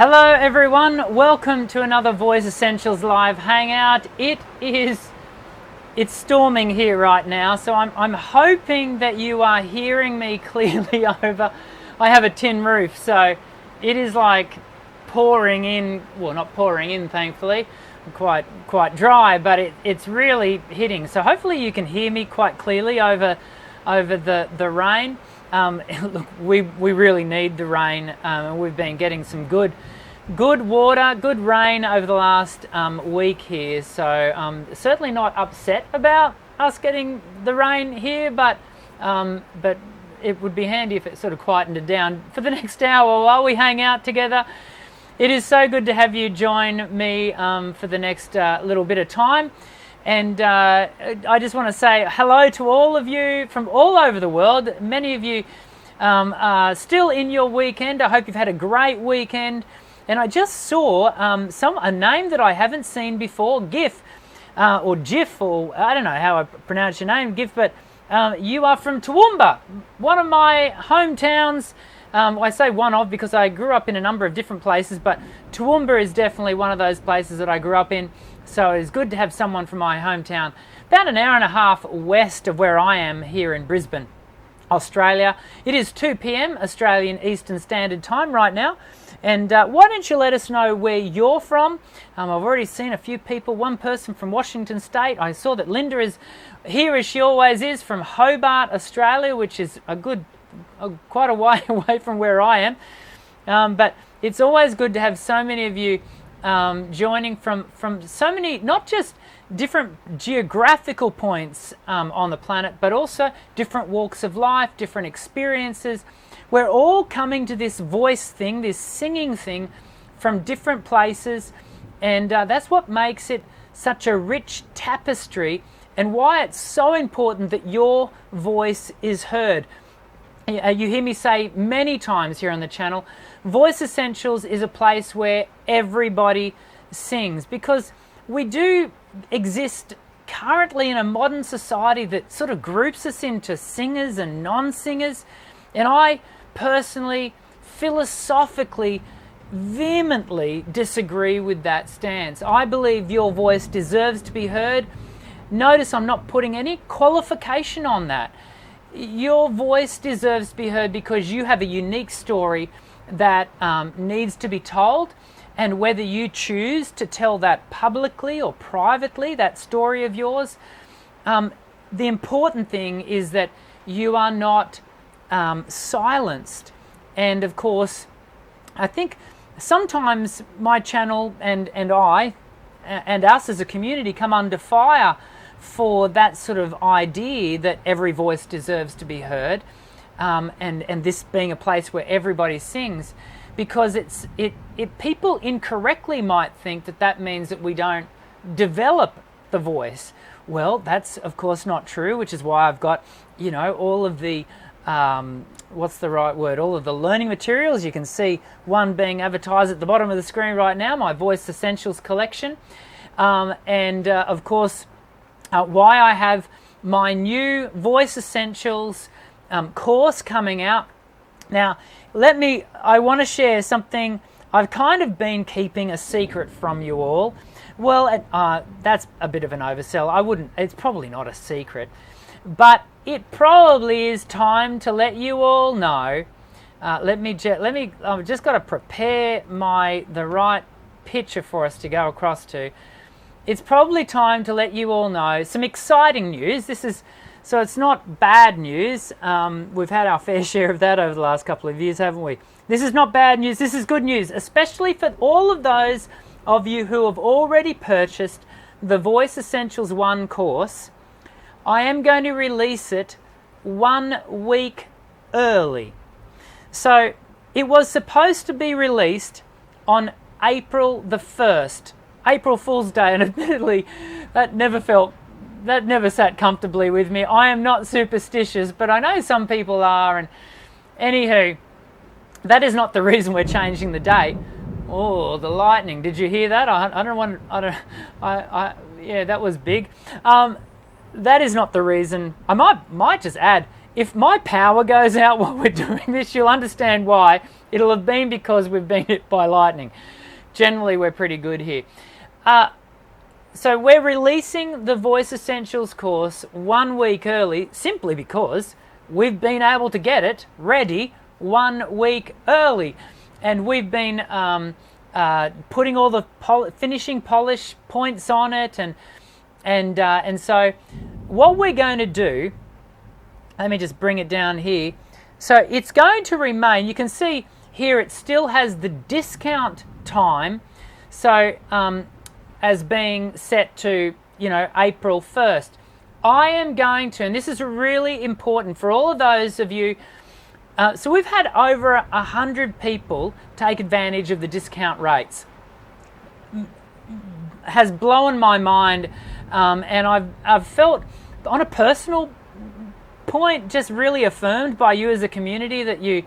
Hello everyone, welcome to another Voice Essentials live hangout. It's storming here right now, so I'm hoping that you are hearing me clearly over. I have a tin roof, so it is like pouring in, well, not pouring in thankfully, quite dry, but it's really hitting. So hopefully you can hear me quite clearly over the rain. Look, we really need the rain. We've been getting some good water, good rain over the last week here. So certainly not upset about us getting the rain here, but it would be handy if it sort of quietened it down for the next hour while we hang out together. It is so good to have you join me for the next little bit of time. And I just want to say hello to all of you from all over the world. Many of you are still in your weekend. I hope you've had a great weekend. And I just saw a name that I haven't seen before, GIF, or GIF, or I don't know how I pronounce your name, GIF, but you are from Toowoomba, one of my hometowns. I say one of because I grew up in a number of different places, but Toowoomba is definitely one of those places that I grew up in. So it's good to have someone from my hometown, about an hour and a half west of where I am here in Brisbane, Australia. It is 2 p.m. Australian Eastern Standard Time right now. And why don't you let us know where you're from? I've already seen a few people, one person from Washington State. I saw that Linda is here as she always is from Hobart, Australia, which is quite a way away from where I am. But it's always good to have so many of you joining from so many, not just different geographical points on the planet, but also different walks of life, different experiences. We're all coming to this voice thing, this singing thing from different places, and that's what makes it such a rich tapestry and why it's so important that your voice is heard. You hear me say many times here on the channel, Voice Essentials is a place where everybody sings, because we do exist currently in a modern society that sort of groups us into singers and non-singers. And I personally, philosophically, vehemently disagree with that stance. I believe your voice deserves to be heard. Notice I'm not putting any qualification on that. Your voice deserves to be heard because you have a unique story that needs to be told, and whether you choose to tell that publicly or privately, that story of yours, the important thing is that you are not silenced. And of course, I think sometimes my channel and I and us as a community come under fire for that sort of idea that every voice deserves to be heard, and this being a place where everybody sings, because people incorrectly might think that means that we don't develop the voice. Well, that's of course not true, which is why I've got, all of the what's the right word? All of the learning materials. You can see one being advertised at the bottom of the screen right now, my Voice Essentials collection, and of course, why I have my new Voice Essentials course coming out. Now, I want to share something I've kind of been keeping a secret from you all. Well, that's a bit of an oversell. It's probably not a secret, but it probably is time to let you all know. I've just got to prepare the right picture for us to go across to. It's probably time to let you all know some exciting news. So it's not bad news. We've had our fair share of that over the last couple of years, haven't we? This is not bad news. This is good news, especially for all of those of you who have already purchased the Voice Essentials 1 course. I am going to release it 1 week early. So it was supposed to be released on April the 1st, April Fool's Day, and admittedly that never sat comfortably with me. I am not superstitious, but I know some people are, and anywho, that is not the reason we're changing the date. Oh, the lightning! Did you hear that? Yeah, that was big. That is not the reason. I might just add, if my power goes out while we're doing this, you'll understand why. It'll have been because we've been hit by lightning. Generally, we're pretty good here. So we're releasing the Voice Essentials course 1 week early simply because we've been able to get it ready 1 week early. And we've been putting all the finishing polish points on it. And so what we're going to do, let me just bring it down here. So it's going to remain, you can see here it still has the discount time. So as being set to, April 1st. I am going to, and this is really important for all of those of you, so we've had over 100 people take advantage of the discount rates. Has blown my mind, and I've felt on a personal point just really affirmed by you as a community that you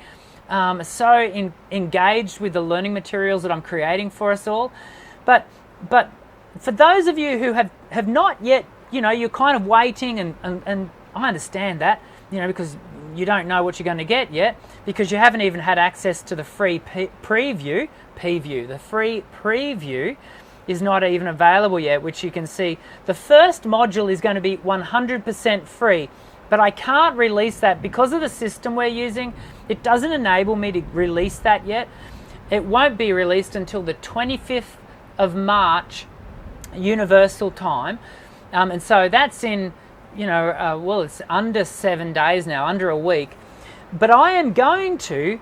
are so engaged with the learning materials that I'm creating for us all. But for those of you who have not yet, you're kind of waiting, and I understand that, because you don't know what you're going to get yet, because you haven't even had access to the free preview. The free preview is not even available yet, which you can see. The first module is going to be 100% free, but I can't release that because of the system we're using. It doesn't enable me to release that yet. It won't be released until the 25th of March Universal Time, and so that's in it's under 7 days now, under a week. But I am going to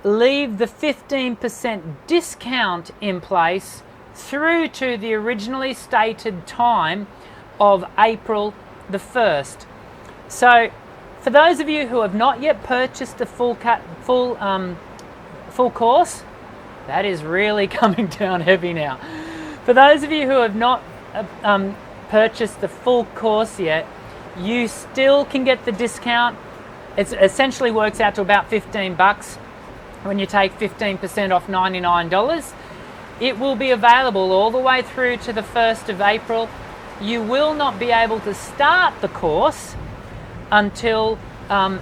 leave the 15% discount in place through to the originally stated time of April the 1st. So for those of you who have not yet purchased the full course, that is really coming down heavy now. For those of you who have not purchased the full course yet, you still can get the discount. It essentially works out to about $15 when you take 15% off $99. It will be available all the way through to the 1st of April. You will not be able to start the course until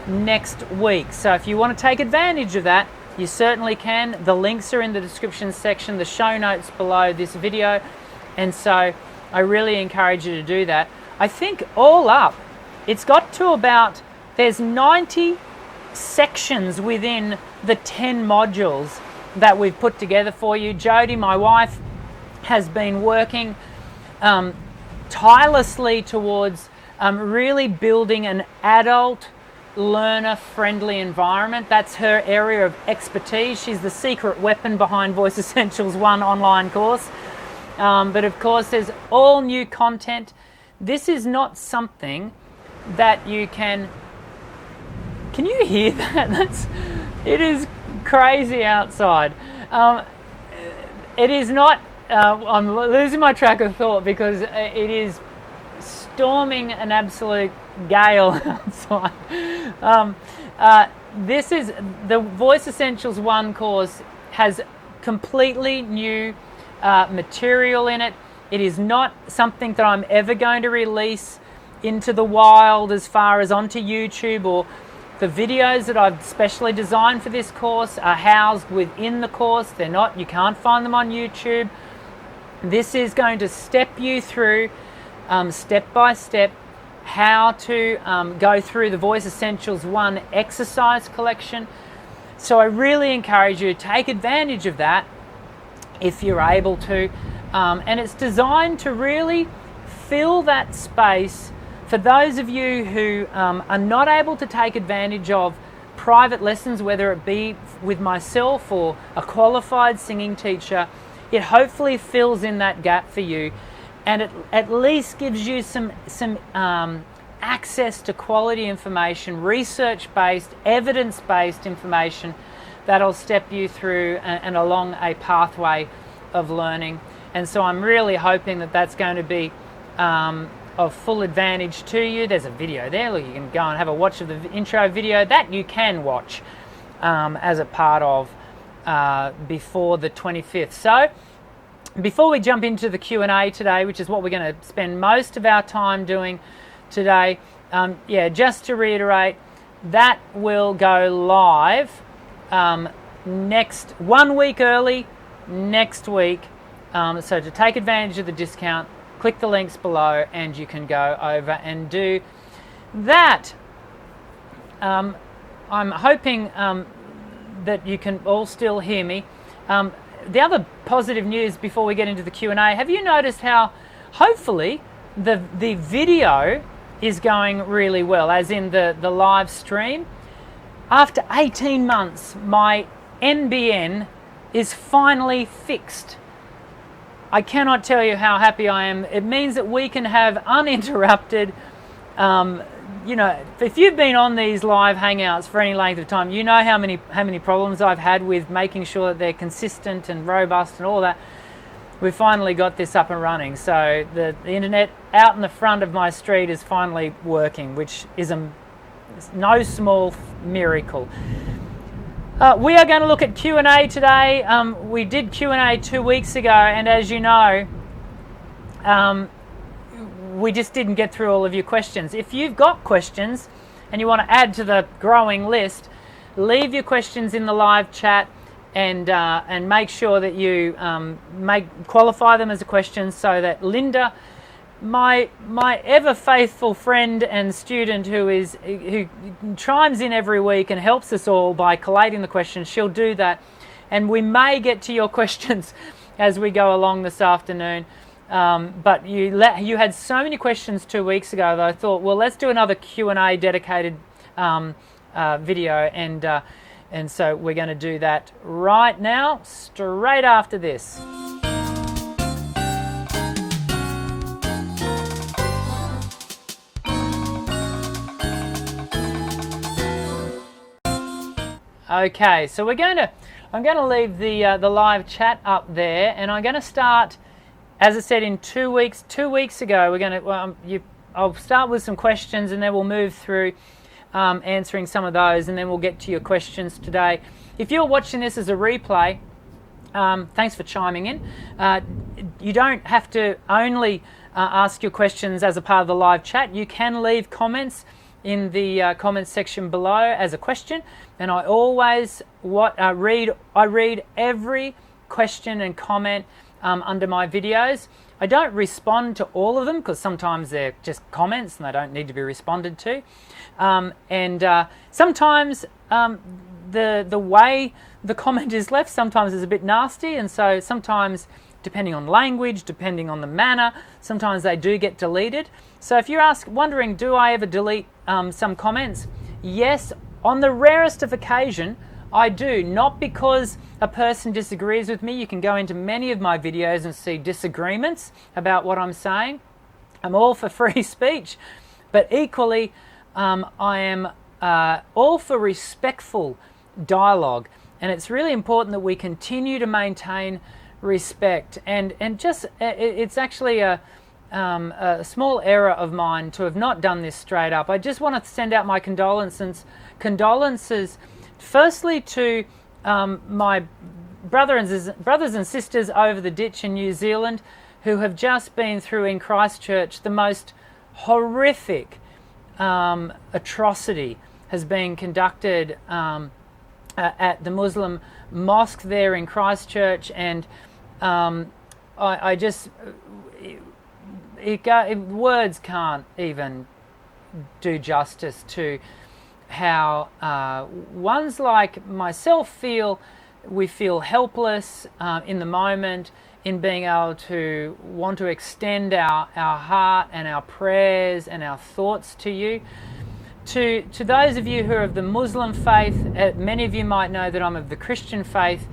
next week. So if you want to take advantage of that, you certainly can. The links are in the description section, the show notes below this video, and so I really encourage you to do that. I think all up, it's got to about, there's 90 sections within the 10 modules that we've put together for you. Jody, my wife, has been working tirelessly towards really building an adult learner-friendly environment. That's her area of expertise. She's the secret weapon behind Voice Essentials 1 online course. But of course, there's all new content. This is not something that you can you hear that? It is crazy outside. It is not, I'm losing my track of thought because it is storming an absolute gale outside. This is the Voice Essentials 1 course, has completely new material in it. It is not something that I'm ever going to release into the wild as far as onto YouTube, or the videos that I've specially designed for this course are housed within the course. They're not, you can't find them on YouTube. This is going to step you through step by step how to go through the Voice Essentials 1 exercise collection. So I really encourage you to take advantage of that if you're able to. And it's designed to really fill that space for those of you who are not able to take advantage of private lessons, whether it be with myself or a qualified singing teacher. It hopefully fills in that gap for you, and it at least gives you some access to quality information, research-based, evidence-based information that'll step you through and along a pathway of learning. And so I'm really hoping that that's going to be of full advantage to you. There's a video there. Look, you can go and have a watch of the intro video. That you can watch as a part of before the 25th. So before we jump into the Q&A today, which is what we're going to spend most of our time doing today, just to reiterate, that will go live next 1 week early next week. So to take advantage of the discount, click the links below and you can go over and do that. I'm hoping that you can all still hear me. The other positive news before we get into the Q&A, have you noticed how hopefully the video is going really well, as in the live stream? After 18 months, my NBN is finally fixed. I cannot tell you how happy I am. It means that we can have uninterrupted, if you've been on these live hangouts for any length of time, you know how many problems I've had with making sure that they're consistent and robust and all that. We've finally got this up and running. So the internet out in the front of my street is finally working, which is no small miracle. We are going to look at Q&A today. We did Q&A 2 weeks ago, and as you know, we just didn't get through all of your questions. If you've got questions and you want to add to the growing list, leave your questions in the live chat and make sure that you qualify them as a question so that Linda, my ever faithful friend and student who chimes in every week and helps us all by collating the questions, she'll do that, and we may get to your questions as we go along this afternoon. But you had so many questions 2 weeks ago that I thought, well, let's do another Q&A dedicated video, and so we're going to do that right now, straight after this. Okay, so I'm going to leave the live chat up there, and I'm going to start, as I said, in 2 weeks. 2 weeks ago, I'll start with some questions, and then we'll move through answering some of those, and then we'll get to your questions today. If you're watching this as a replay, thanks for chiming in. You don't have to only ask your questions as a part of the live chat. You can leave comments in the comments section below as a question, and I always read every question and comment under my videos. I don't respond to all of them because sometimes they're just comments and they don't need to be responded to, and sometimes the way the comment is left sometimes is a bit nasty, and so sometimes, depending on language, depending on the manner, sometimes they do get deleted. So if you're wondering, do I ever delete some comments? Yes, on the rarest of occasion, I do. Not because a person disagrees with me. You can go into many of my videos and see disagreements about what I'm saying. I'm all for free speech, but equally, I am all for respectful dialogue, and it's really important that we continue to maintain respect. And just it's actually a small error of mine to have not done this straight up. I just want to send out my condolences firstly to my brothers and sisters over the ditch in New Zealand, who have just been through in Christchurch the most horrific atrocity has been conducted at the Muslim mosque there in Christchurch, and I just words can't even do justice to how ones like myself feel. We feel helpless in the moment, in being able to want to extend our heart and our prayers and our thoughts to you. To those of you who are of the Muslim faith, many of you might know that I'm of the Christian faith,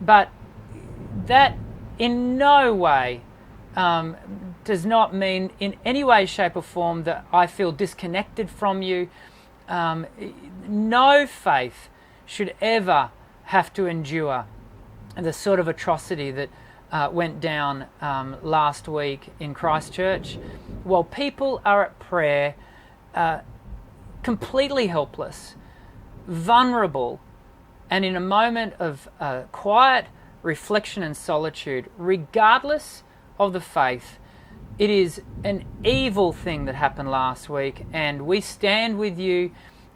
but that in no way does not mean in any way, shape or form that I feel disconnected from you. No faith should ever have to endure the sort of atrocity that went down last week in Christchurch, while people are at prayer, completely helpless, vulnerable, and in a moment of quiet reflection and solitude, regardless of the faith. It is an evil thing that happened last week, and we stand with you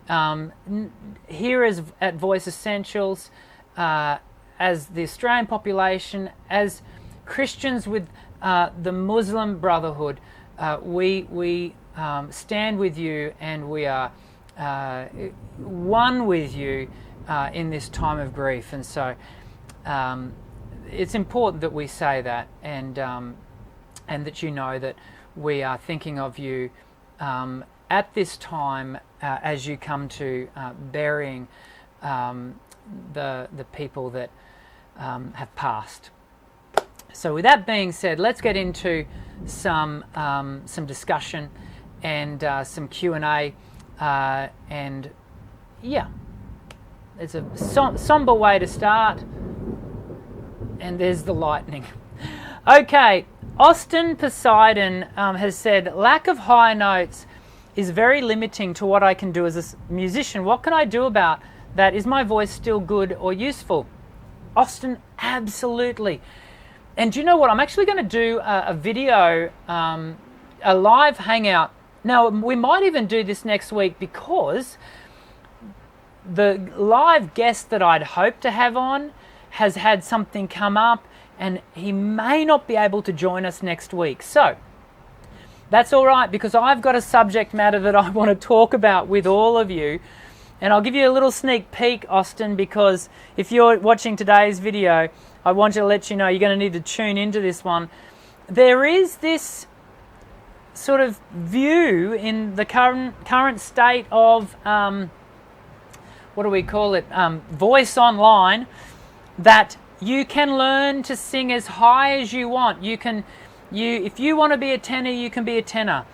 here at Voice Essentials, as the Australian population, as Christians with the Muslim Brotherhood, we stand with you, and we are one with you in this time of grief. And so it's important that we say that, and that you know that we are thinking of you at this time as you come to burying the people that have passed. So with that being said, let's get into some discussion and some Q&A, and yeah, it's a somber way to start, and there's the lightning. Okay, Austin Poseidon has said, lack of high notes is very limiting to what I can do as a musician. What can I do about that? Is my voice still good or useful? Austin, absolutely. And do you know what? I'm actually going to do a video, a live hangout. Now, we might even do this next week, because the live guest that I'd hoped to have on has had something come up, and he may not be able to join us next week. So that's all right, because I've got a subject matter that I want to talk about with all of you. And I'll give you a little sneak peek, Austin, because if you're watching today's video, I want to let you know you're going to need to tune into this one. There is this sort of view in the current state of, what do we call it, Voice Online, that you can learn to sing as high as you want. If you want to be a tenor, you can be a tenor.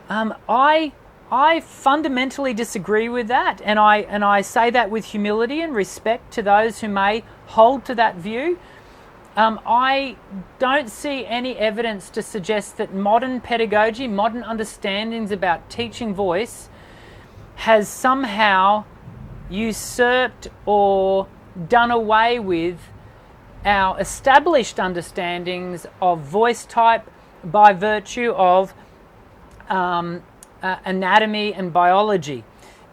I fundamentally disagree with that, and I say that with humility and respect to those who may hold to that view. I don't see any evidence to suggest that modern pedagogy, modern understandings about teaching voice, has somehow usurped or done away with our established understandings of voice type by virtue of anatomy and biology.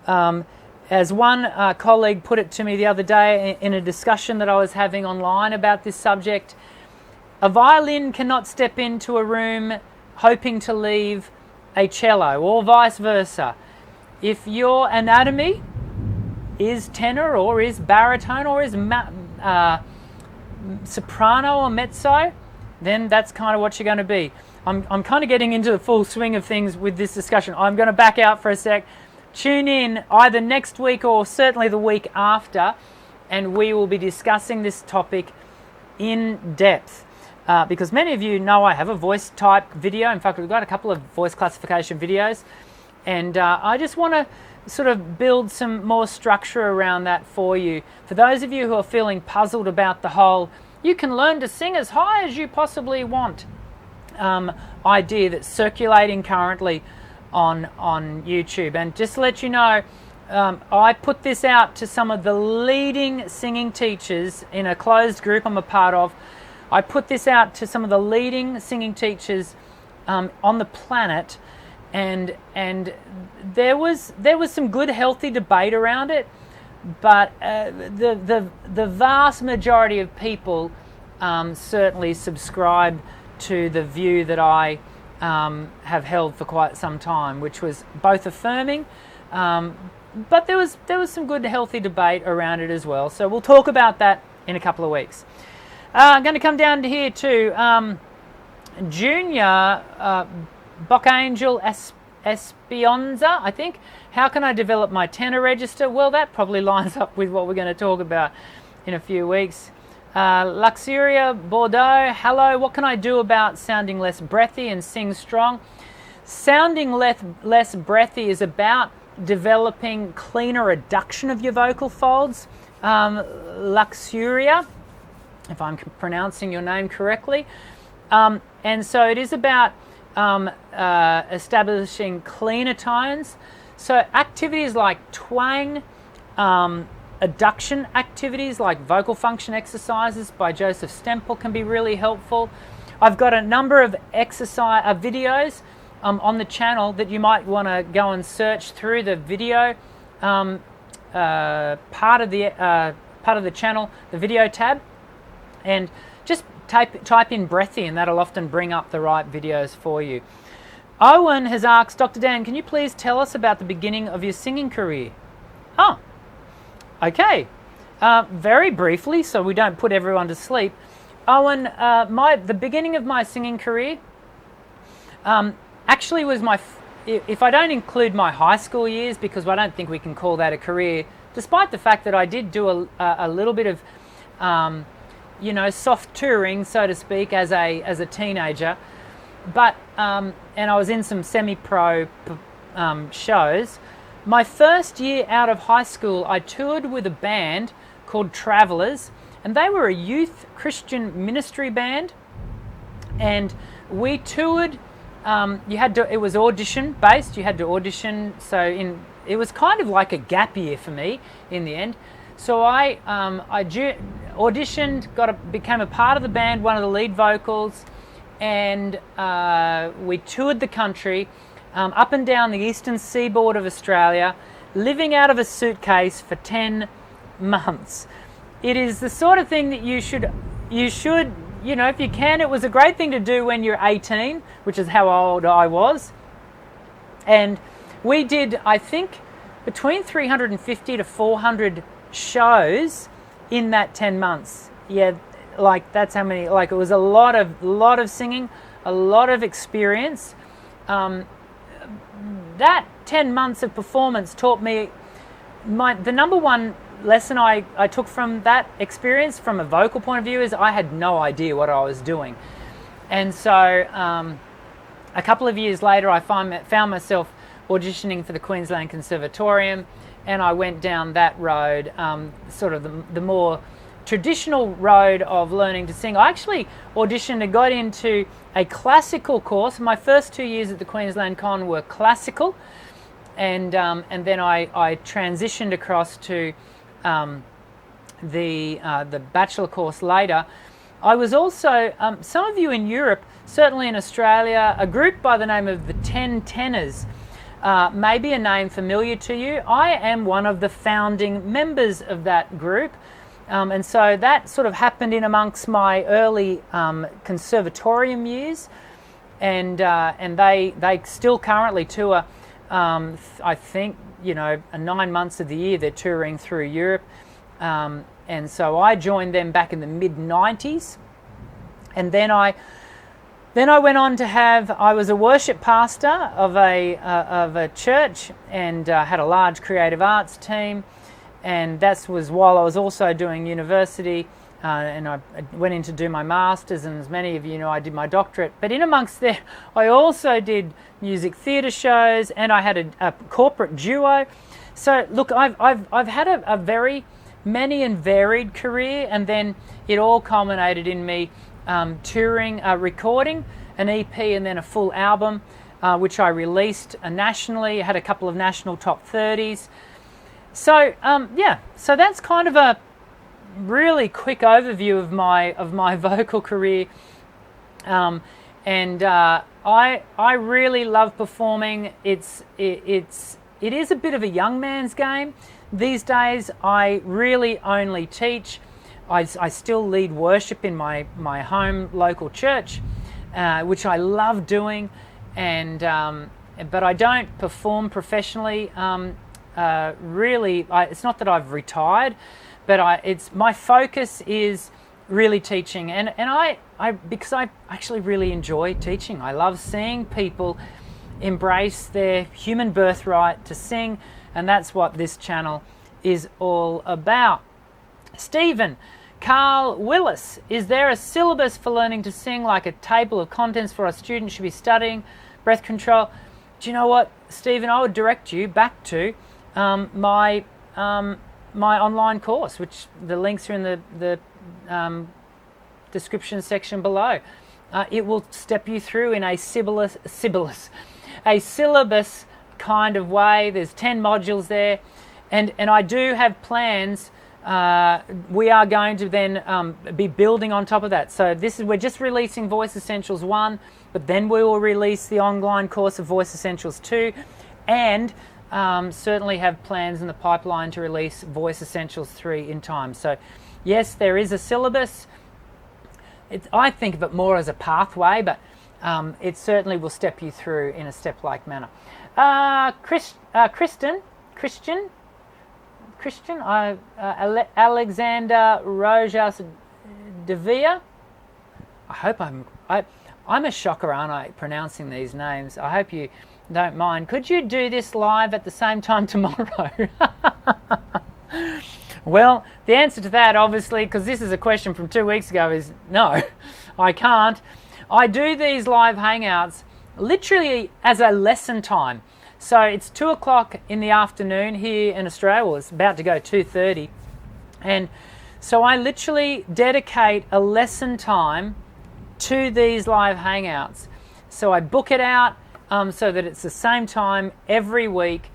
As one colleague put it to me the other day in a discussion that I was having online about this subject, a violin cannot step into a room hoping to leave a cello, or vice versa. If your anatomy is tenor, or is baritone, or is soprano or mezzo, then that's kind of what you're going to be. I'm kind of getting into the full swing of things with this discussion. I'm going to back out for a sec. Tune in either next week or certainly the week after, and we will be discussing this topic in depth. Because many of you know I have a voice type video. In fact, we've got a couple of voice classification videos, and I just want to sort of build some more structure around that for you. For those of you who are feeling puzzled about the whole, you can learn to sing as high as you possibly want idea that's circulating currently on YouTube. And just to let you know, I put this out to some of the leading singing teachers in a closed group I'm a part of. I put this out to some of the leading singing teachers on the planet, and there was some good, healthy debate around it, but the vast majority of people certainly subscribe to the view that I have held for quite some time, which was both affirming, but there was some good, healthy debate around it as well. So we'll talk about that in a couple of weeks. I'm going to come down to here too. Junior Boccangel Espionza, I think. How can I develop my tenor register? Well, that probably lines up with what we're going to talk about in a few weeks. Luxuria Bordeaux, hello. What can I do about sounding less breathy and sing strong? Sounding less breathy is about developing cleaner reduction of your vocal folds. Luxuria, if I'm pronouncing your name correctly. And so it is about establishing cleaner tones. So activities like twang, adduction activities like vocal function exercises by Joseph Stempel can be really helpful. I've got a number of exercise videos on the channel that you might want to go and search through the video part of the channel, the video tab, and just type in breathy, and that'll often bring up the right videos for you. Owen has asked, Dr. Dan, can you please tell us about the beginning of your singing career? Oh, okay. Very briefly, so we don't put everyone to sleep. Owen, the beginning of my singing career actually was if I don't include my high school years, because I don't think we can call that a career, despite the fact that I did do a little bit of, soft touring, so to speak, as a teenager. But and I was in some semi-pro shows. My first year out of high school, I toured with a band called Travelers, and they were a youth Christian ministry band. And we toured. It was audition based. You had to audition. So it was kind of like a gap year for me in the end. So I auditioned, became a part of the band, one of the lead vocals, and we toured the country, up and down the eastern seaboard of Australia, living out of a suitcase for 10 months. It is the sort of thing that you should, if you can. It was a great thing to do when you're 18, which is how old I was. And we did, I think, between 350 to 400 shows in that 10 months. Yeah, that's how many. It was a lot of singing, a lot of experience. That 10 months of performance taught me the number one lesson I took from that experience from a vocal point of view is I had no idea what I was doing. And so a couple of years later, I found myself auditioning for the Queensland Conservatorium, and I went down that road, sort of the more traditional road of learning to sing. I actually auditioned and got into a classical course. My first 2 years at the Queensland Con were classical, and then I transitioned across to the bachelor course later. I was also, some of you in Europe, certainly in Australia, a group by the name of the 10 Tenors, may be a name familiar to you. I am one of the founding members of that group. And so that sort of happened in amongst my early conservatorium years, and they still currently tour. I think 9 months of the year they're touring through Europe, and so I joined them back in the mid-90s, and then I went on to I was a worship pastor of a church, and had a large creative arts team. And that was while I was also doing university, and I went in to do my master's, and as many of you know, I did my doctorate. But in amongst there, I also did music theatre shows, and I had a corporate duo. So look, I've had a very many and varied career, and then it all culminated in me touring, recording an EP and then a full album, which I released nationally. I had a couple of national top 30s. So so that's kind of a really quick overview of my vocal career, and I really love performing. It is a bit of a young man's game these days. I really only teach. I still lead worship in my home local church, which I love doing, and but I don't perform professionally. Really, it's not that I've retired, but it's my focus is really teaching, and because I actually really enjoy teaching. I love seeing people embrace their human birthright to sing, and that's what this channel is all about. Stephen, Carl Willis, is there a syllabus for learning to sing, like a table of contents for our students should be studying? Breath control. Do you know what, Stephen? I would direct you back to my online course, which the links are in the description section below. It will step you through in a syllabus kind of way. There's 10 modules there, and I do have plans. We are going to then be building on top of that. So we're just releasing Voice Essentials 1, but then we will release the online course of Voice Essentials 2, and certainly have plans in the pipeline to release Voice Essentials 3 in time. So yes, there is a syllabus. I think of it more as a pathway, but it certainly will step you through in a step-like manner. Alexander Rojas Devere. I hope I'm a shocker, aren't I, pronouncing these names? I hope you don't mind. Could you do this live at the same time tomorrow? Well, the answer to that, obviously, because this is a question from 2 weeks ago, is no, I can't. I do these live hangouts literally as a lesson time. So it's 2 o'clock in the afternoon here in Australia. Well, it's about to go 2:30. And so I literally dedicate a lesson time to these live hangouts. So I book it out so that it's the same time every week,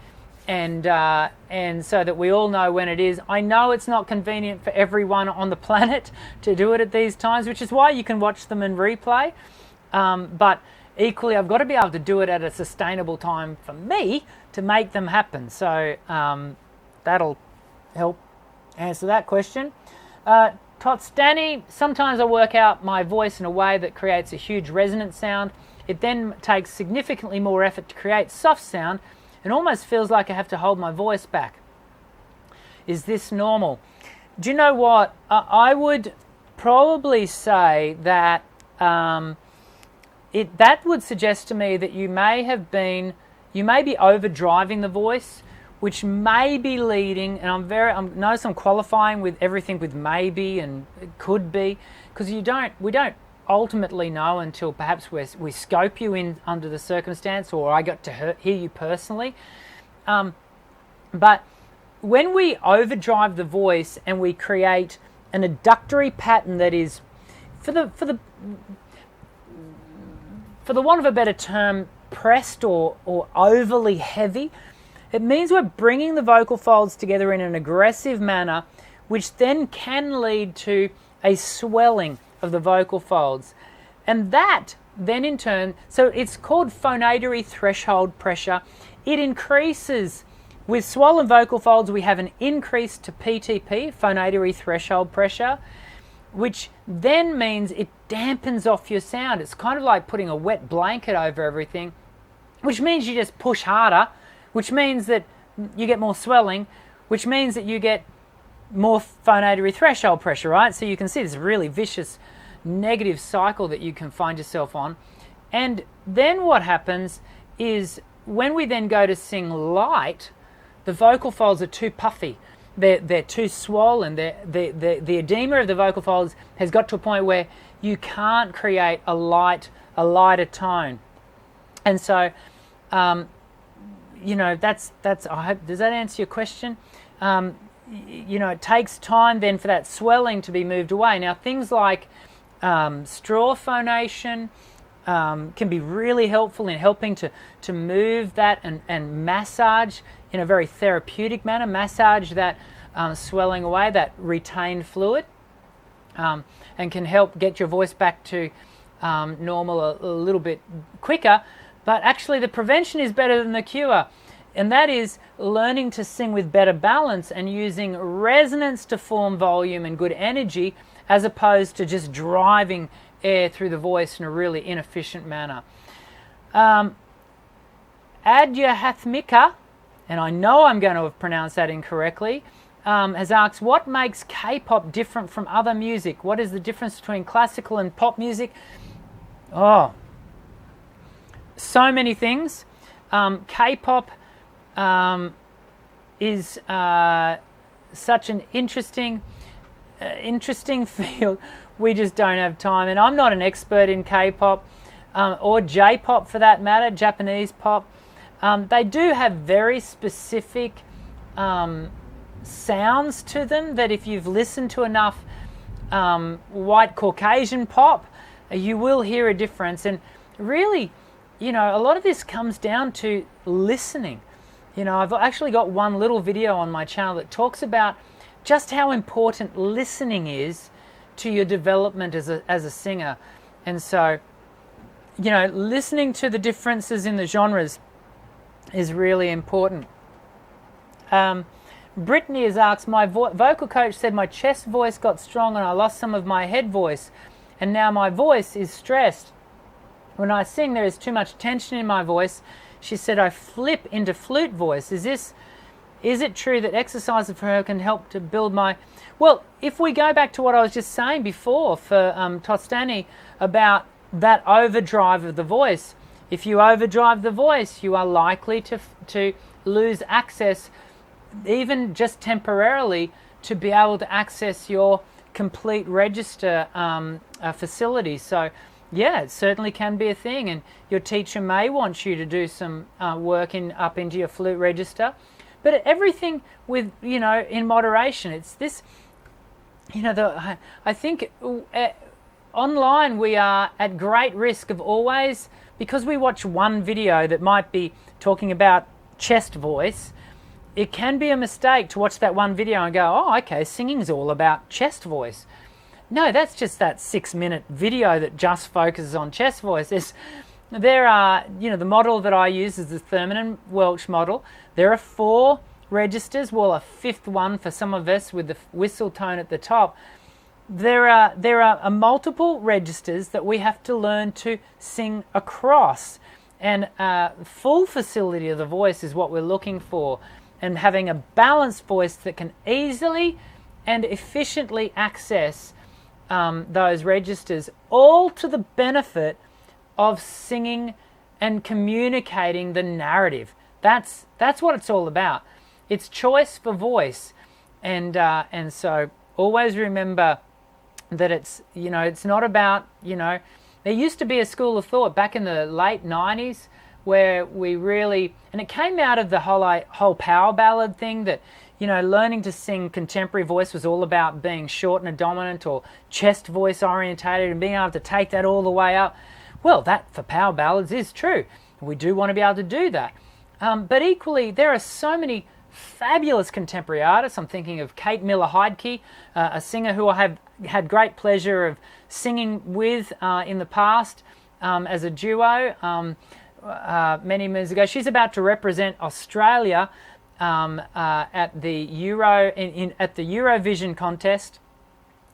and so that we all know when it is. I know it's not convenient for everyone on the planet to do it at these times, which is why you can watch them in replay. But equally, I've got to be able to do it at a sustainable time for me to make them happen. So that'll help answer that question. Totstani, sometimes I work out my voice in a way that creates a huge resonant sound. It then takes significantly more effort to create soft sound and almost feels like I have to hold my voice back. Is this normal? Do you know what? I would probably say that that would suggest to me that you may be overdriving the voice, which may be leading, and notice I'm qualifying with everything with maybe and it could be, because we don't ultimately know until perhaps we scope you in under the circumstance, or I got to hear you personally. But when we overdrive the voice and we create an adductory pattern that is, for the want of a better term, pressed or overly heavy, it means we're bringing the vocal folds together in an aggressive manner, which then can lead to a swelling of the vocal folds. And that then in turn, so it's called phonatory threshold pressure. It increases. With swollen vocal folds, we have an increase to PTP, phonatory threshold pressure, which then means it dampens off your sound. It's kind of like putting a wet blanket over everything, which means you just push harder, which means that you get more swelling, which means that you get more phonatory threshold pressure, right? So you can see this really vicious negative cycle that you can find yourself on. And then what happens is when we then go to sing light, the vocal folds are too puffy. They're too swollen. The edema of the vocal folds has got to a point where you can't create a lighter tone. And so, that's. I hope, does that answer your question? It takes time then for that swelling to be moved away. Now, things like straw phonation can be really helpful in helping to move that and massage in a very therapeutic manner, massage that swelling away, that retained fluid, and can help get your voice back to normal a little bit quicker. But actually the prevention is better than the cure, and that is learning to sing with better balance and using resonance to form volume and good energy, as opposed to just driving air through the voice in a really inefficient manner. Adyahathmika, and I know I'm going to have pronounced that incorrectly, has asked, what makes K-pop different from other music? What is the difference between classical and pop music? Oh, so many things. K-pop is such an interesting field. We just don't have time, and I'm not an expert in K-pop or J-pop for that matter, Japanese pop. They do have very specific sounds to them that if you've listened to enough white Caucasian pop, you will hear a difference. And really, a lot of this comes down to listening. I've actually got one little video on my channel that talks about just how important listening is to your development as a singer. And so, listening to the differences in the genres is really important. Brittany has asked, my vocal coach said my chest voice got strong and I lost some of my head voice, and now my voice is stressed. When I sing, there is too much tension in my voice. She said I flip into flute voice. Is it true that exercises for her can help to build my... Well, if we go back to what I was just saying before for Tostani about that overdrive of the voice, if you overdrive the voice, you are likely to lose access, even just temporarily, to be able to access your complete register facility. So yeah, it certainly can be a thing, and your teacher may want you to do some work up into your flute register, but everything with, in moderation. It's this, I think online we are at great risk of always, because we watch one video that might be talking about chest voice, it can be a mistake to watch that one video and go, oh, okay, singing's all about chest voice. No, that's just that 6-minute video that just focuses on chest voice. There are, the model that I use is the Thurman and Welch model. There are 4 registers, well, a 5th one for some of us with the whistle tone at the top. There are multiple registers that we have to learn to sing across, and full facility of the voice is what we're looking for, and having a balanced voice that can easily and efficiently access those registers, all to the benefit of singing and communicating the narrative. That's what it's all about. It's choice for voice, and so always remember that it's not about, there used to be a school of thought back in the late 90s where we really, and it came out of the whole power ballad thing, that learning to sing contemporary voice was all about being short and a dominant or chest voice orientated and being able to take that all the way up. Well, that for power ballads is true. We do want to be able to do that. But equally, there are so many fabulous contemporary artists. I'm thinking of Kate Miller-Heidke, a singer who I have had great pleasure of singing with in the past as a duo many moons ago. She's about to represent Australia at the at the Eurovision contest.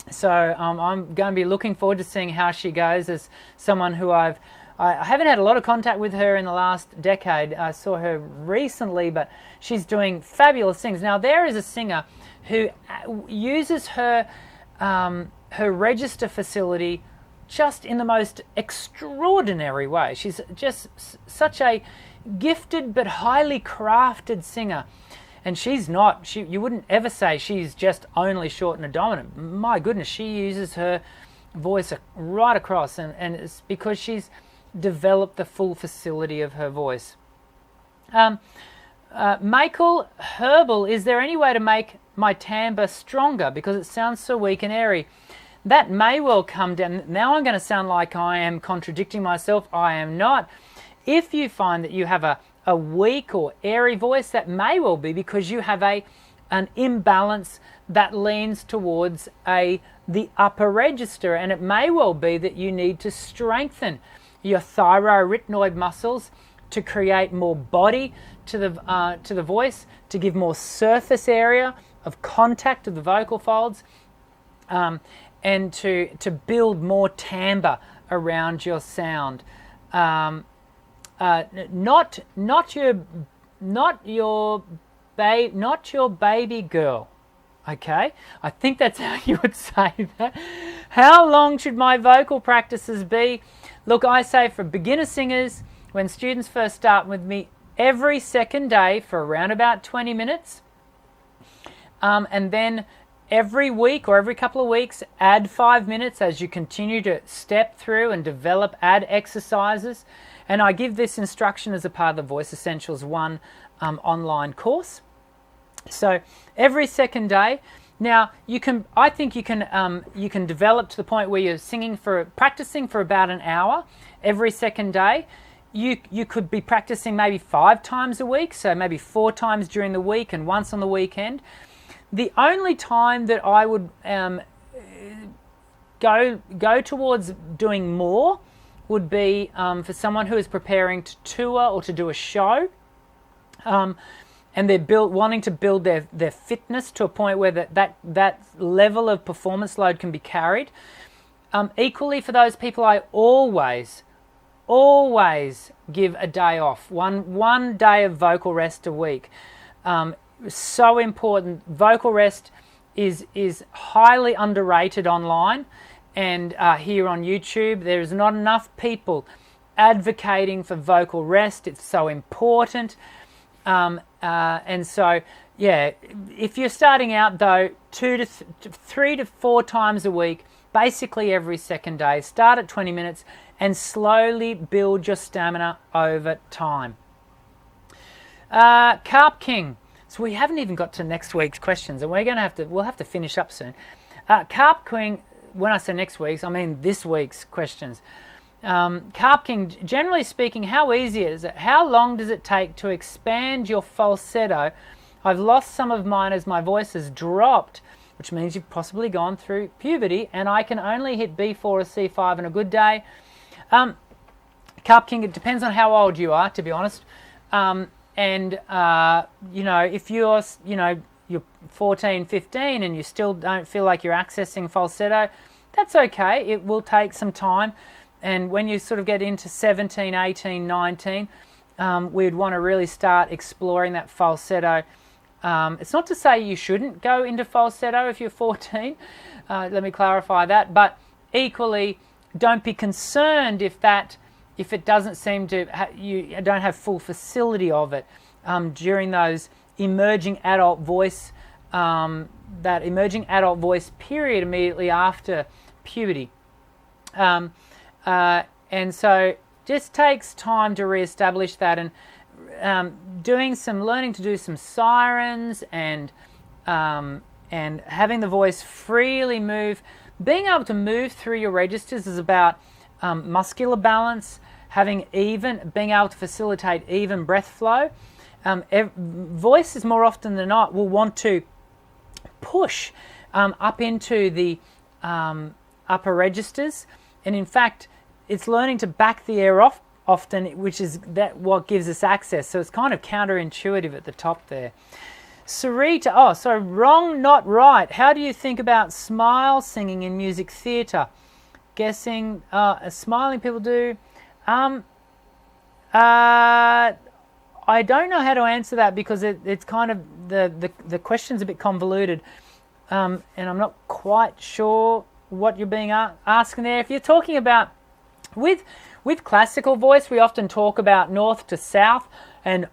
So I'm going to be looking forward to seeing how she goes, as someone who I haven't had a lot of contact with her in the last decade. I saw her recently, but she's doing fabulous things. Now, there is a singer who uses her register facility just in the most extraordinary way. She's just such a gifted but highly crafted singer. And she's not, you wouldn't ever say she's just only short and a dominant. My goodness, she uses her voice right across, and it's because she's developed the full facility of her voice. Michael Herbal, is there any way to make my timbre stronger because it sounds so weak and airy? That may well come down. Now I'm going to sound like I am contradicting myself. I am not. If you find that you have a weak or airy voice, that may well be because you have an imbalance that leans towards the upper register, and it may well be that you need to strengthen your thyroarytenoid muscles to create more body to the voice, to give more surface area of contact of the vocal folds, and to build more timbre around your sound. Not your baby girl. Okay, I think that's how you would say that. How long should my vocal practices be? Look, I say for beginner singers, when students first start with me, every second day for around about 20 minutes, and then every week or every couple of weeks, add 5 minutes as you continue to step through and develop, add exercises. And I give this instruction as a part of the Voice Essentials 1 online course. So every second day. Now I think you can develop to the point where you're practicing for about an hour every second day. You could be practicing maybe 5 times a week, so maybe 4 times during the week and once on the weekend. The only time that I would go towards doing more would be for someone who is preparing to tour or to do a show. and they're wanting to build their fitness to a point where that level of performance load can be carried. Equally, for those people, I always give a day off, one day of vocal rest a week. So important. Vocal rest is highly underrated online, and here on YouTube there's not enough people advocating for vocal rest. It's so important. And so, yeah, if you're starting out though, 3 to 4 times a week, basically every second day, start at 20 minutes and slowly build your stamina over time. Carp King. So we haven't even got to next week's questions, and we'll have to finish up soon. Carp King, when I say next week's, I mean this week's questions. Carp King, generally speaking, how easy is it? How long does it take to expand your falsetto? I've lost some of mine as my voice has dropped, which means you've possibly gone through puberty, and I can only hit B4 or C5 on a good day. Carp King, it depends on how old you are, to be honest. If you're 14, 15 and you still don't feel like you're accessing falsetto, that's okay. It will take some time. And when you sort of get into 17, 18, 19, we'd want to really start exploring that falsetto. It's not to say you shouldn't go into falsetto if you're 14. Let me clarify that. But equally, don't be concerned if it doesn't seem to, you don't have full facility of it during those emerging adult voice, that emerging adult voice period immediately after puberty. And so just takes time to reestablish that, and learning to do some sirens and having the voice freely move. Being able to move through your registers is about muscular balance, being able to facilitate even breath flow. Voices more often than not will want to push up into the upper registers, and in fact it's learning to back the air off often, which is what gives us access. So it's kind of counterintuitive at the top there. Sarita, wrong, not right. How do you think about smile singing in music theatre? Guessing smiling people do. I don't know how to answer that because it's kind of the question's a bit convoluted, and I'm not quite sure what you're being asking there. If you're talking about with classical voice, we often talk about north to south and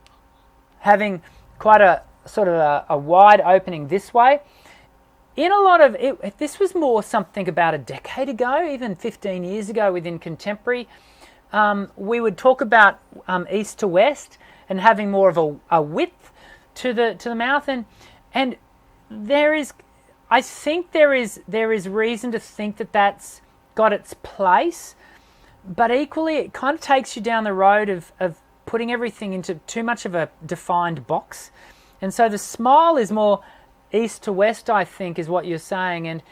having quite a sort of a wide opening this way. In a lot of it, this was more something about a decade ago, even 15 years ago within contemporary. We would talk about east to west and having more of a width to the mouth, and I think there is reason to think that that's got its place, but equally it kind of takes you down the road of putting everything into too much of a defined box. And so the smile is more east to west, I think, is what you're saying, and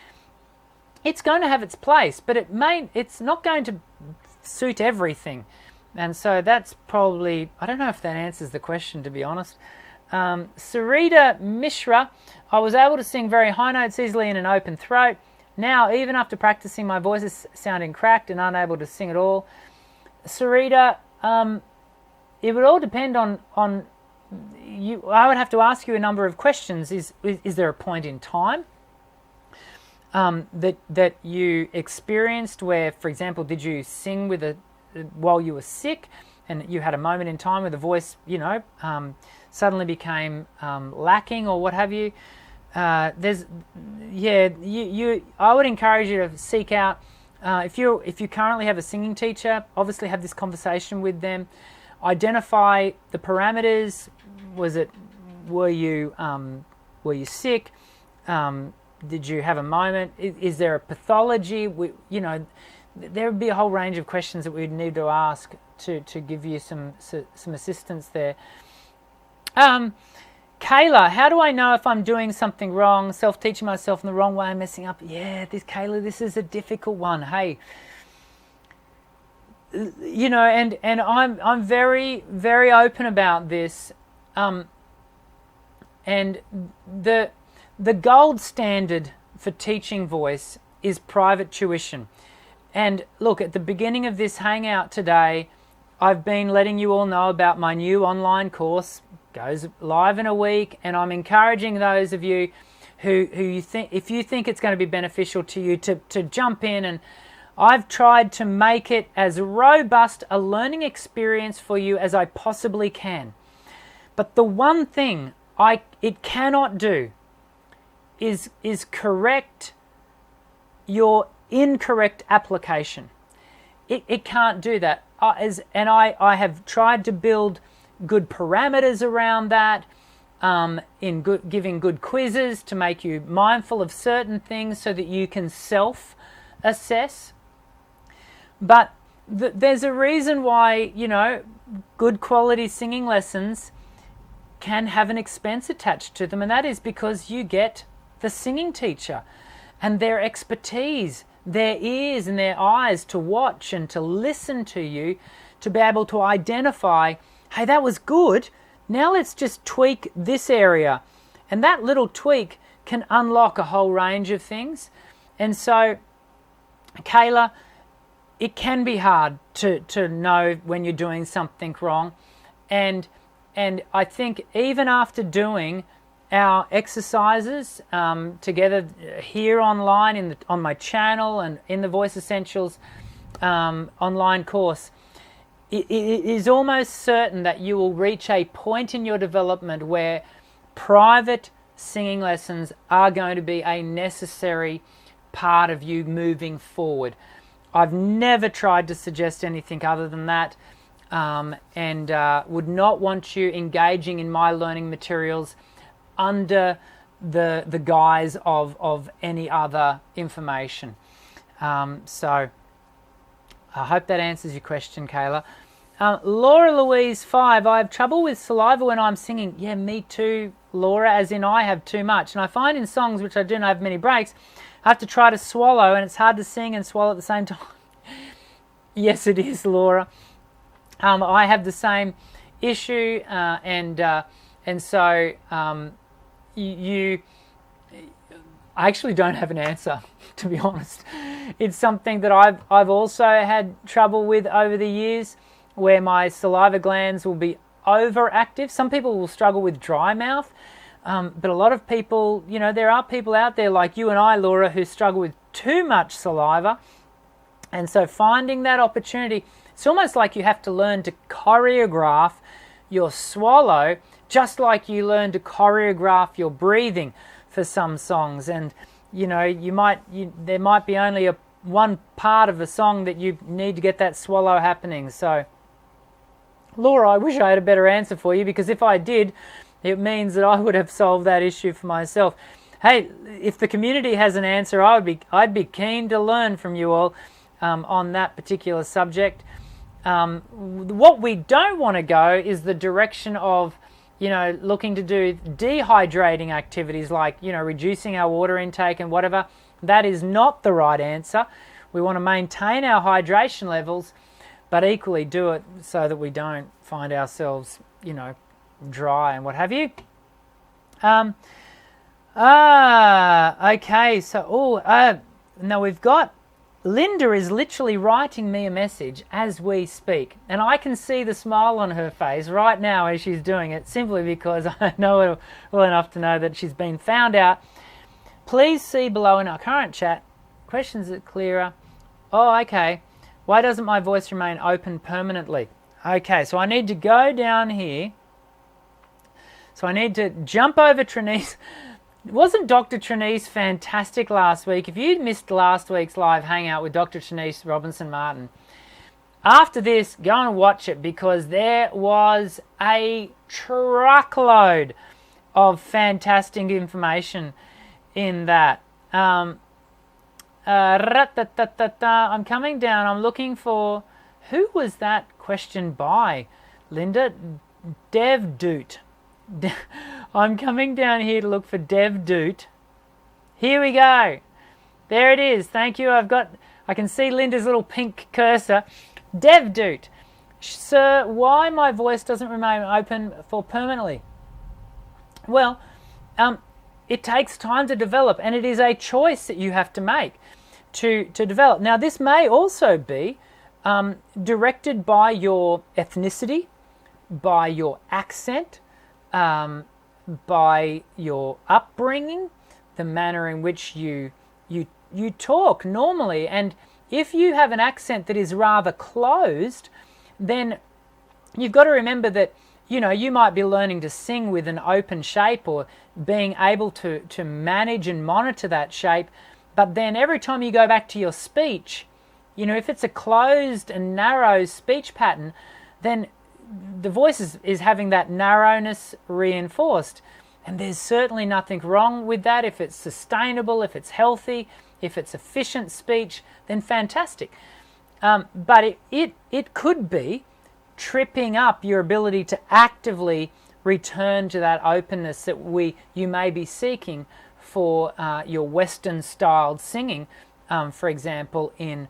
it's going to have its place, but it's not going to suit everything. And so that's probably, I don't know if that answers the question, to be honest. Sarita Mishra, I was able to sing very high notes easily in an open throat. Now, even after practicing, my voice is sounding cracked and unable to sing at all. Sarita, it would all depend on you. I would have to ask you a number of questions. Is there a point in time that you experienced where, for example, did you sing while you were sick, and you had a moment in time where the voice, suddenly became lacking, or what have you? I would encourage you to seek out. If you currently have a singing teacher, obviously have this conversation with them. Identify the parameters. Were you sick? Did you have a moment? Is there a pathology? There would be a whole range of questions that we'd need to ask to give you some assistance there. Kayla, how do I know if I'm doing something wrong, self-teaching myself in the wrong way, messing up? Yeah, Kayla, this is a difficult one. Hey, and I'm very, very open about this. And the gold standard for teaching voice is private tuition. And look, at the beginning of this hangout today, I've been letting you all know about my new online course. Goes live in a week, and I'm encouraging those of you who you think, if you think it's going to be beneficial to you, to jump in. And I've tried to make it as robust a learning experience for you as I possibly can. But the one thing it cannot do is correct your incorrect application. It can't do that. I have tried to build good parameters around that, giving good quizzes to make you mindful of certain things so that you can self-assess. But there's a reason why, good quality singing lessons can have an expense attached to them, and that is because you get the singing teacher and their expertise, their ears and their eyes to watch and to listen to you, to be able to identify, hey, that was good, now let's just tweak this area. And that little tweak can unlock a whole range of things. And so, Kayla, it can be hard to know when you're doing something wrong. And I think even after doing our exercises together here online on my channel and in the Voice Essentials online course, it is almost certain that you will reach a point in your development where private singing lessons are going to be a necessary part of you moving forward. I've never tried to suggest anything other than that, and would not want you engaging in my learning materials under the guise of any other information. So I hope that answers your question, Kayla. Laura Louise 5, I have trouble with saliva when I'm singing. Yeah, me too, Laura, as in I have too much. And I find in songs which I do not have many breaks, I have to try to swallow, and it's hard to sing and swallow at the same time. Yes, it is, Laura. I have the same issue, and so I actually don't have an answer, to be honest. It's something that I've also had trouble with over the years, where my saliva glands will be overactive. Some people will struggle with dry mouth, but a lot of people, there are people out there like you and I, Laura, who struggle with too much saliva. And so finding that opportunity, it's almost like you have to learn to choreograph your swallow, just like you learn to choreograph your breathing for some songs. And there might be only one part of a song that you need to get that swallow happening. So Laura, I wish I had a better answer for you, because if I did, it means that I would have solved that issue for myself. Hey, if the community has an answer, I'd be keen to learn from you all on that particular subject. What we don't want to go is the direction of looking to do dehydrating activities like, reducing our water intake and whatever. That is not the right answer. We want to maintain our hydration levels, but equally do it so that we don't find ourselves, dry and what have you. Okay, so, now we've got, Linda is literally writing me a message as we speak, and I can see the smile on her face right now as she's doing it, simply because I know her well enough to know that she's been found out. Please see below in our current chat. Questions are clearer. Oh, okay. Why doesn't my voice remain open permanently? Okay, so I need to go down here. So I need to jump over Trinice. Wasn't Dr. Trinice fantastic last week? If you missed last week's live hangout with Dr. Trinice Robinson-Martin, after this, go and watch it, because there was a truckload of fantastic information in that. I'm coming down. I'm looking for, who was that question by? Linda? Dev Doot. I'm coming down here to look for Dev Doot. Here we go. There it is. Thank you. I can see Linda's little pink cursor. Dev Doot. Sir, why my voice doesn't remain open for permanently? Well, it takes time to develop, and it is a choice that you have to make to develop. Now, this may also be directed by your ethnicity, by your accent, by your upbringing, the manner in which you talk normally. And if you have an accent that is rather closed, then you've got to remember that, you know, you might be learning to sing with an open shape or being able to manage and monitor that shape. But then every time you go back to your speech, you know, if it's a closed and narrow speech pattern, then the voice is having that narrowness reinforced. And there's certainly nothing wrong with that. If it's sustainable, if it's healthy, if it's efficient speech, then fantastic. But it could be tripping up your ability to actively return to that openness that you may be seeking for your Western-styled singing, for example, in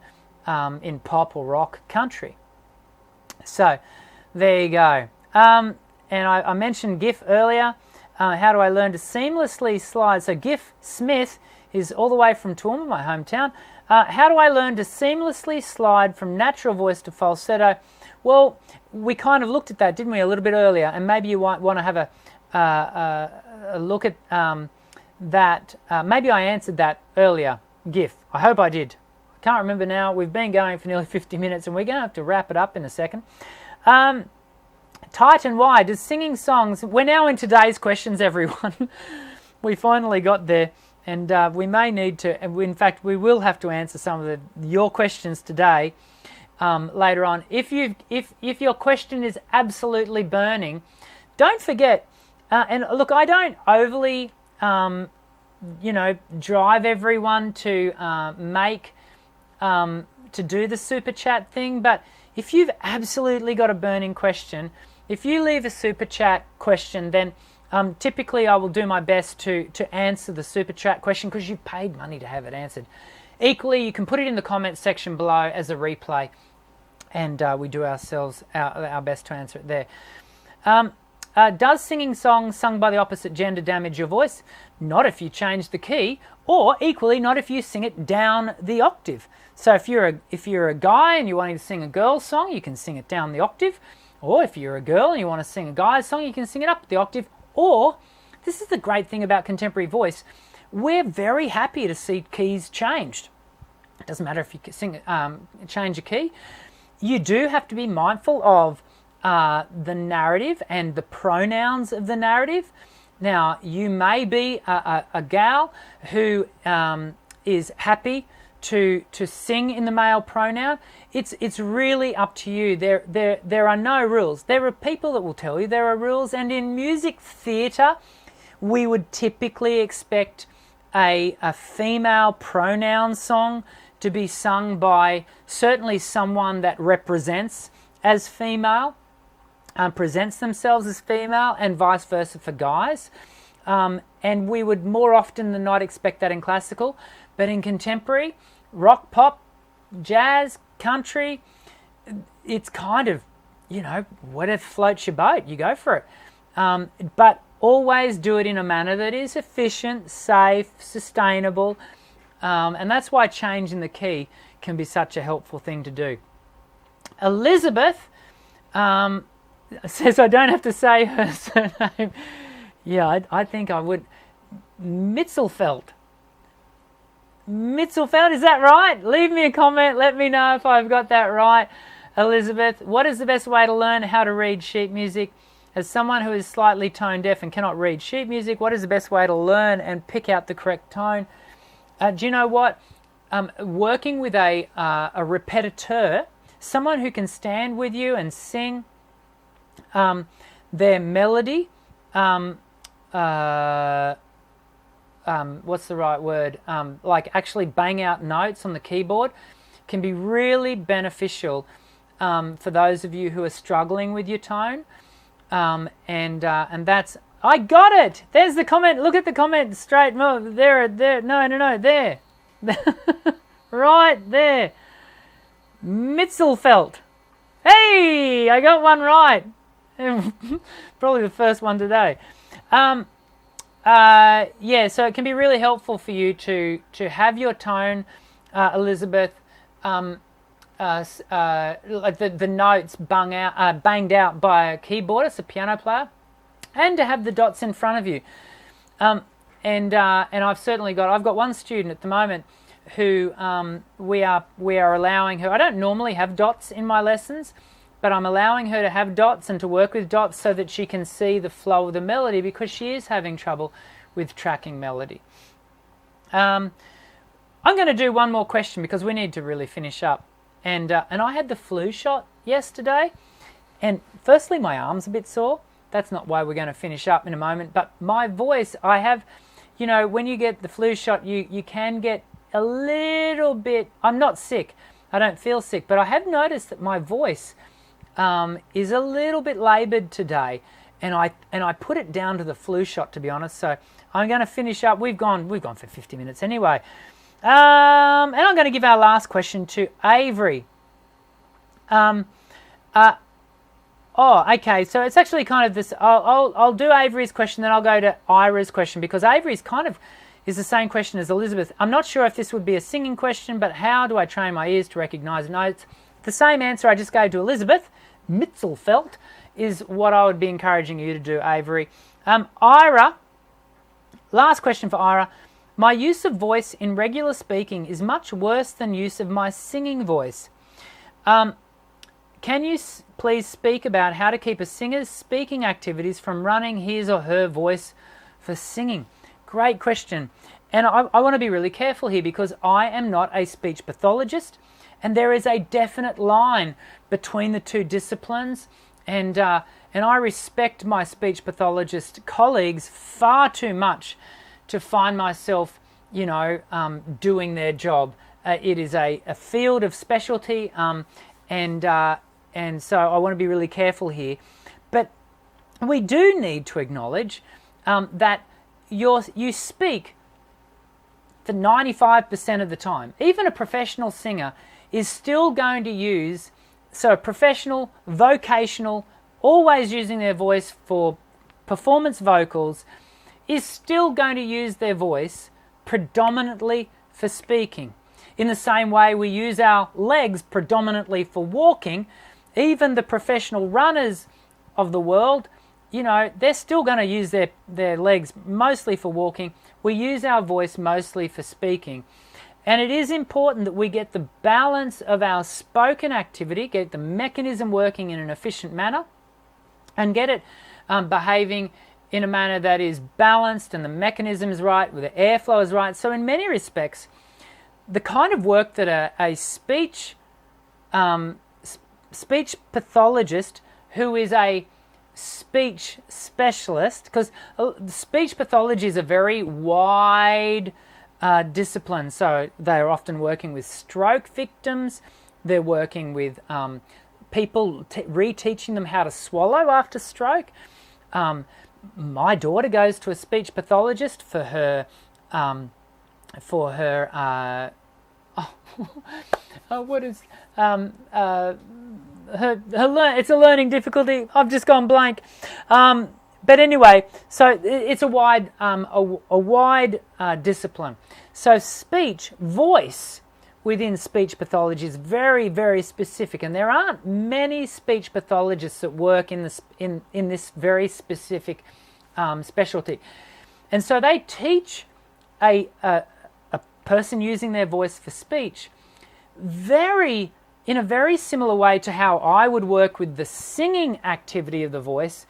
pop or rock country. So there you go. And I mentioned GIF earlier. How do I learn to seamlessly slide? So GIF Smith is all the way from Toowoomba, my hometown. How do I learn to seamlessly slide from natural voice to falsetto? Well, we kind of looked at that, didn't we, a little bit earlier, and maybe you want to have a look at that. Maybe I answered that earlier, GIF. I hope I did. I can't remember now. We've been going for nearly 50 minutes, and we're going to have to wrap it up in a second. Tight and wide, does singing songs... We're now in today's questions, everyone. We finally got there, and we may need to... In fact, we will have to answer some of your questions today later on. If your question is absolutely burning, don't forget... and look, I don't overly, drive everyone to make... to do the super chat thing, but if you've absolutely got a burning question, if you leave a super chat question, then typically I will do my best to answer the super chat question because you've paid money to have it answered. Equally, you can put it in the comments section below as a replay, and we do ourselves our best to answer it there. Does singing songs sung by the opposite gender damage your voice? Not if you change the key, or equally not if you sing it down the octave. So if you're a guy and you're wanting to sing a girl's song, you can sing it down the octave. Or if you're a girl and you want to sing a guy's song, you can sing it up the octave. Or, this is the great thing about contemporary voice, we're very happy to see keys changed. It doesn't matter if you change a key. You do have to be mindful of the narrative and the pronouns of the narrative. Now, you may be a gal who is happy to sing in the male pronoun. It's really up to you. There are no rules. There are people that will tell you there are rules, and in music theatre, we would typically expect a female pronoun song to be sung by certainly someone that represents as female, presents themselves as female, and vice versa for guys. And we would more often than not expect that in classical, but in contemporary, rock, pop, jazz, country, it's kind of, whatever floats your boat, you go for it. But always do it in a manner that is efficient, safe, sustainable, and that's why changing the key can be such a helpful thing to do. Elizabeth says I don't have to say her surname. Yeah, I think I would. Mitzelfeld, is that right? Leave me a comment. Let me know if I've got that right. Elizabeth, what is the best way to learn how to read sheet music? As someone who is slightly tone deaf and cannot read sheet music, what is the best way to learn and pick out the correct tone? Do you know what? Working with a repetiteur, someone who can stand with you and sing their melody, what's the right word? Like actually bang out notes on the keyboard can be really beneficial for those of you who are struggling with your tone. And that's, I got it. There's the comment. Look at the comment straight. No, there. No, there. Right there. Mitzelfeld. Hey, I got one right. Probably the first one today. yeah, so it can be really helpful for you to have your tone, Elizabeth, like the notes banged out by a keyboardist, a piano player, and to have the dots in front of you. And I've got one student at the moment who we are allowing her. I don't normally have dots in my lessons, but I'm allowing her to have dots and to work with dots so that she can see the flow of the melody, because she is having trouble with tracking melody. I'm going to do one more question because we need to really finish up. And I had the flu shot yesterday, and firstly my arm's a bit sore. That's not why we're going to finish up in a moment, but my voice, I have, when you get the flu shot, you can get a little bit, I'm not sick, I don't feel sick, but I have noticed that my voice is a little bit laboured today, and I put it down to the flu shot, to be honest. So I'm going to finish up. We've gone for 50 minutes anyway, and I'm going to give our last question to Avery. Okay. So it's actually kind of this. I'll do Avery's question, then I'll go to Ira's question, because Avery's kind of is the same question as Elizabeth. I'm not sure if this would be a singing question, but how do I train my ears to recognise notes? The same answer I just gave to Elizabeth, Mitzelfelt, is what I would be encouraging you to do, Avery. Ira, last question for Ira. My use of voice in regular speaking is much worse than use of my singing voice. Can you please speak about how to keep a singer's speaking activities from running his or her voice for singing? Great question. And I want to be really careful here, because I am not a speech pathologist, and there is a definite line between the two disciplines, and I respect my speech pathologist colleagues far too much to find myself, doing their job. It is a field of specialty, and so I want to be really careful here. But we do need to acknowledge that you speak for 95% of the time. Even a professional singer is still going to use, so a professional, vocational, always using their voice for performance vocals, is still going to use their voice predominantly for speaking. In the same way we use our legs predominantly for walking, even the professional runners of the world, they're still going to use their legs mostly for walking. We use our voice mostly for speaking. And it is important that we get the balance of our spoken activity, get the mechanism working in an efficient manner, and get it behaving in a manner that is balanced and the mechanism is right, where the airflow is right. So in many respects, the kind of work that a speech pathologist who is a speech specialist, because speech pathology is a very wide discipline. So they're often working with stroke victims, they're working with people reteaching them how to swallow after stroke. My daughter goes to a speech pathologist for her it's a learning difficulty. I've just gone blank. But anyway, so it's a wide discipline. So voice within speech pathology is very, very specific, and there aren't many speech pathologists that work in this very specific specialty. And so they teach a person using their voice for speech in a very similar way to how I would work with the singing activity of the voice.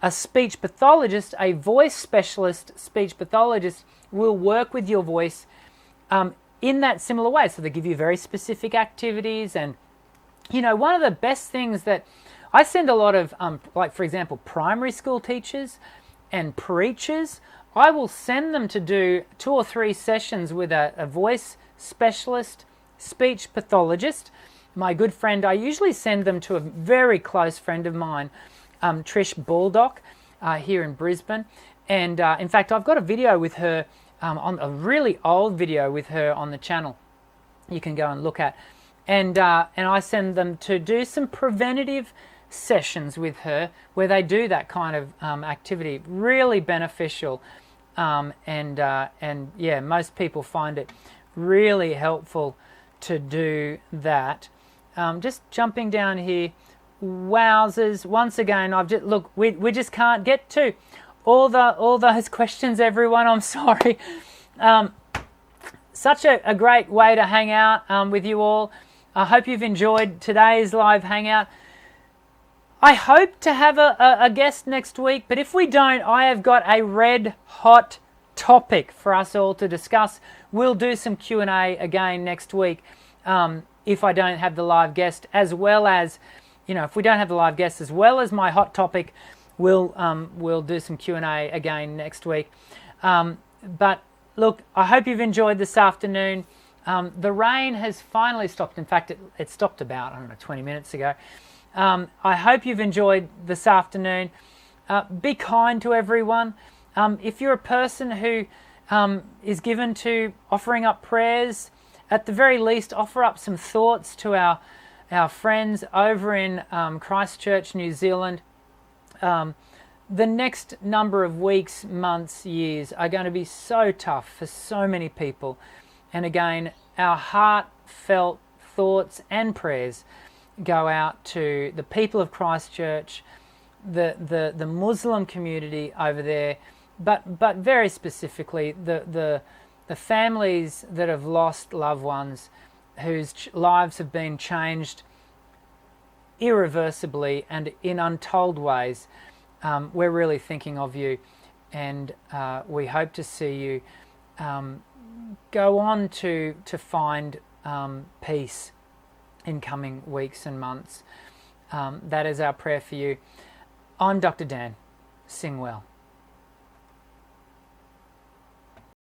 A speech pathologist, a voice specialist speech pathologist, will work with your voice in that similar way. So they give you very specific activities. And, one of the best things that I send a lot of, like for example, primary school teachers and preachers, I will send them to do 2 or 3 sessions with a voice specialist, speech pathologist. My good friend, I usually send them to a very close friend of mine, Trish Baldock, here in Brisbane. And in fact, I've got a video with her, on a really old video with her on the channel you can go and look at. And I send them to do some preventative sessions with her where they do that kind of activity. Really beneficial and yeah, most people find it really helpful to do that. Just jumping down here, wowzers! Once again, I've just look. We just can't get to all those questions, everyone. I'm sorry. Such a great way to hang out with you all. I hope you've enjoyed today's live hangout. I hope to have a guest next week, but if we don't, I have got a red hot topic for us all to discuss. We'll do some Q&A again next week if I don't have the live guest, as well as, if we don't have the live guest as well as my hot topic, we'll do some Q&A again next week. But look, I hope you've enjoyed this afternoon. The rain has finally stopped. In fact, it stopped about, 20 minutes ago. I hope you've enjoyed this afternoon. Be kind to everyone. If you're a person who is given to offering up prayers, at the very least, offer up some thoughts to our friends over in Christchurch, New Zealand. The next number of weeks, months, years are going to be so tough for so many people. And again, our heartfelt thoughts and prayers go out to the people of Christchurch, the Muslim community over there, but very specifically the families that have lost loved ones whose lives have been changed irreversibly and in untold ways. We're really thinking of you, and we hope to see you go on to find peace in coming weeks and months. That is our prayer for you. I'm Dr. Dan. Sing well.